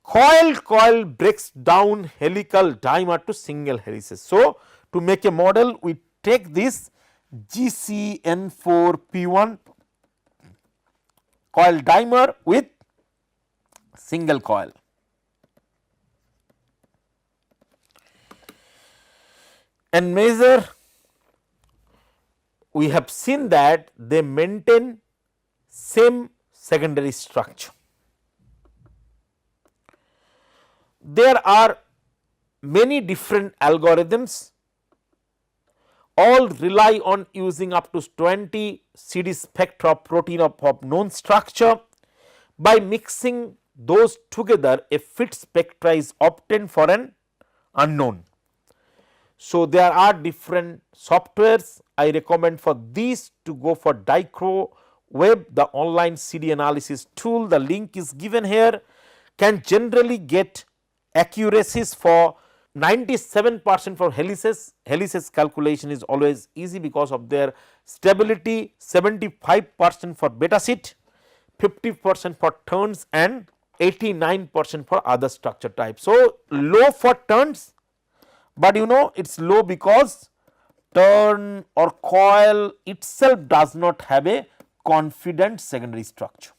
[SPEAKER 2] coil breaks down helical dimer to single helices. So, to make a model, we take this GCN4P1 coil dimer with single coil. And measure, we have seen that they maintain same secondary structure. There are many different algorithms, all rely on using up to 20 CD spectra of protein of known structure. By mixing those together, a fit spectra is obtained for an unknown. So, there are different softwares. I recommend for these to go for DicroWeb, the online CD analysis tool, the link is given here, can generally get accuracies for 97% for helices. Helices calculation is always easy because of their stability, 75% for beta sheet, 50% for turns and 89% for other structure types. So, low for turns, but you know it is low because turn or coil itself does not have a confident secondary structure.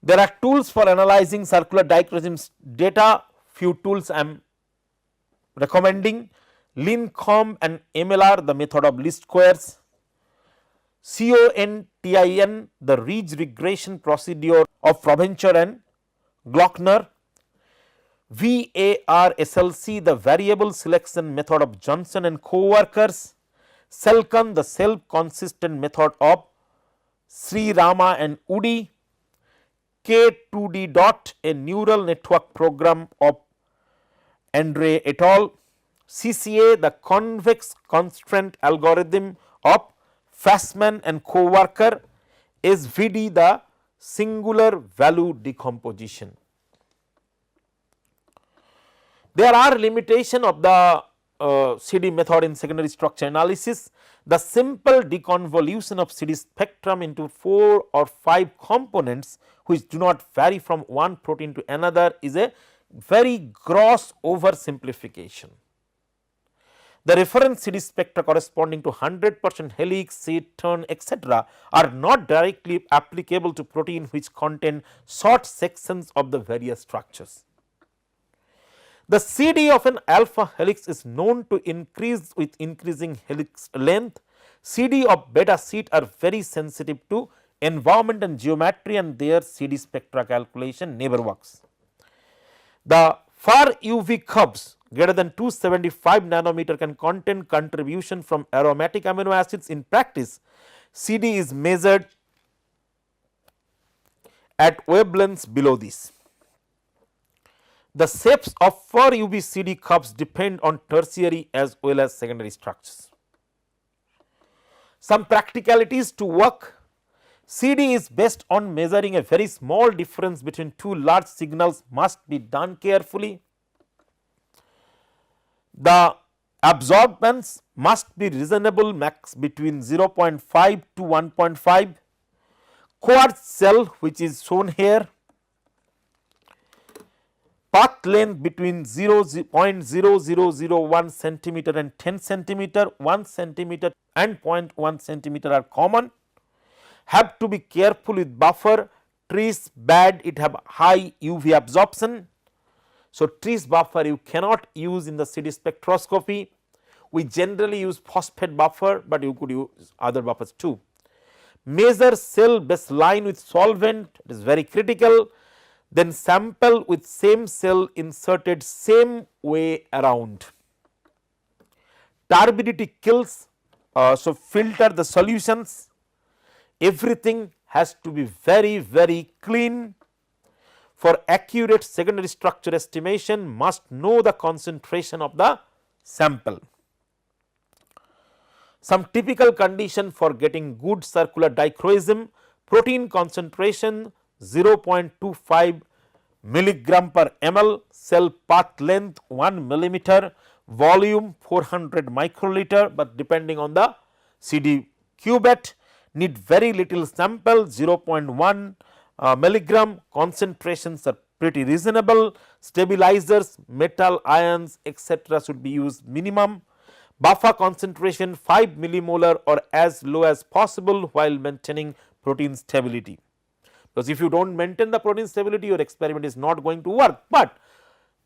[SPEAKER 2] There are tools for analyzing circular dichroism data, few tools I am recommending: LinComb and MLR, the method of least squares; CONTIN, the ridge regression procedure of Provencher and Glockner; VARSLC, the variable selection method of Johnson and co-workers; Selcon, the self consistent method of Sri Rama and Udi; K2D dot, a neural network program of Andre et al; CCA, the convex constraint algorithm of Fassman and co-worker; SVD, the singular value decomposition. There are limitations of the CD method in secondary structure analysis. The simple deconvolution of CD spectrum into 4 or 5 components which do not vary from one protein to another is a very gross oversimplification. The reference CD spectra corresponding to 100% helix, sheet, turn, etc. are not directly applicable to protein which contain short sections of the various structures. The CD of an alpha helix is known to increase with increasing helix length. CD of beta sheet are very sensitive to environment and geometry, and their CD spectra calculation never works. The far UV curves greater than 275 nanometer can contain contribution from aromatic amino acids. In practice, CD is measured at wavelengths below this. The shapes of far UV CD curves depend on tertiary as well as secondary structures. Some practicalities to work: CD is based on measuring a very small difference between two large signals, must be done carefully. The absorbance must be reasonable, max between 0.5 to 1.5. Quartz cell, which is shown here, path length between 0.0001 centimeter and 10 centimeter, 1 centimeter and 0.1 centimeter are common. Have to be careful with buffer. Trees bad, it have high UV absorption. So, trees buffer you cannot use in the CD spectroscopy. We generally use phosphate buffer, but you could use other buffers too. Measure cell baseline with solvent, it is very critical. Then sample with same cell inserted same way around. turbidity kills, so filter the solutions, everything has to be very clean. For accurate secondary structure estimation, must know the concentration of the sample. Some typical condition for getting good circular dichroism: protein concentration 0.25 milligram per ml, cell path length 1 millimeter, volume 400 microliter, but depending on the CD cubed, need very little sample 0.1 milligram, concentrations are pretty reasonable, stabilizers, metal, ions etc. should be used minimum, buffer concentration 5 millimolar or as low as possible while maintaining protein stability. Because if you do not maintain the protein stability, your experiment is not going to work. But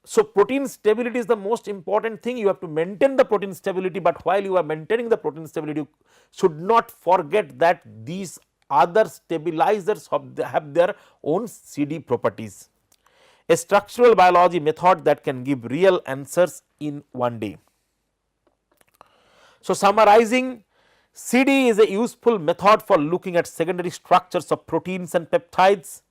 [SPEAKER 2] so protein stability is the most important thing, you have to maintain the protein stability, but while you are maintaining the protein stability, you should not forget that these other stabilizers have their own CD properties. A structural biology method that can give real answers in one day. So, summarizing, CD is a useful method for looking at secondary structures of proteins and peptides.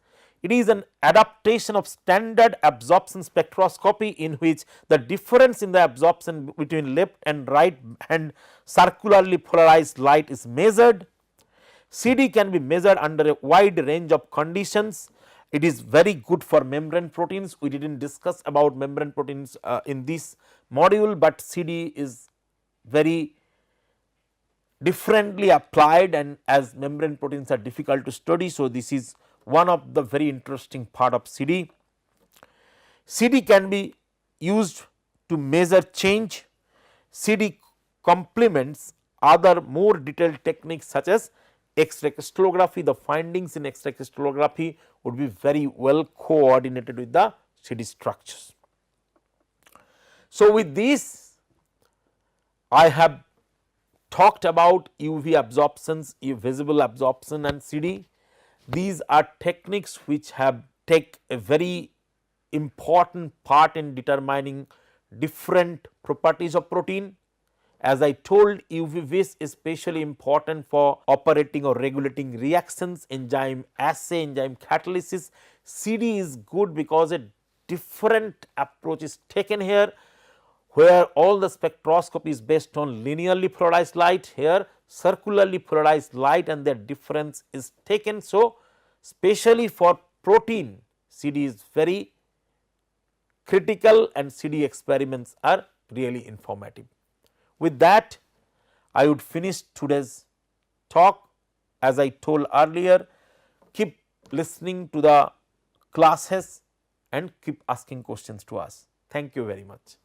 [SPEAKER 2] It is an adaptation of standard absorption spectroscopy in which the difference in the absorption between left and right hand circularly polarized light is measured. CD can be measured under a wide range of conditions. It is very good for membrane proteins. We did not discuss about membrane proteins in this module, but CD is very differently applied, and as membrane proteins are difficult to study. So, this is one of the very interesting part of CD. CD can be used to measure change. CD complements other more detailed techniques such as X-ray crystallography. The findings in X-ray crystallography would be very well coordinated with the CD structures. So, with this I have talked about UV absorptions, visible absorption and CD. These are techniques which have take a very important part in determining different properties of protein. As I told, UV-Vis is especially important for operating or regulating reactions, enzyme assay, enzyme catalysis. CD is good because a different approach is taken here, where all the spectroscopy is based on linearly polarized light, here circularly polarized light, and their difference is taken. So, especially for protein, CD is very critical and CD experiments are really informative. With that, I would finish today's talk. As I told earlier, keep listening to the classes and keep asking questions to us. Thank you very much.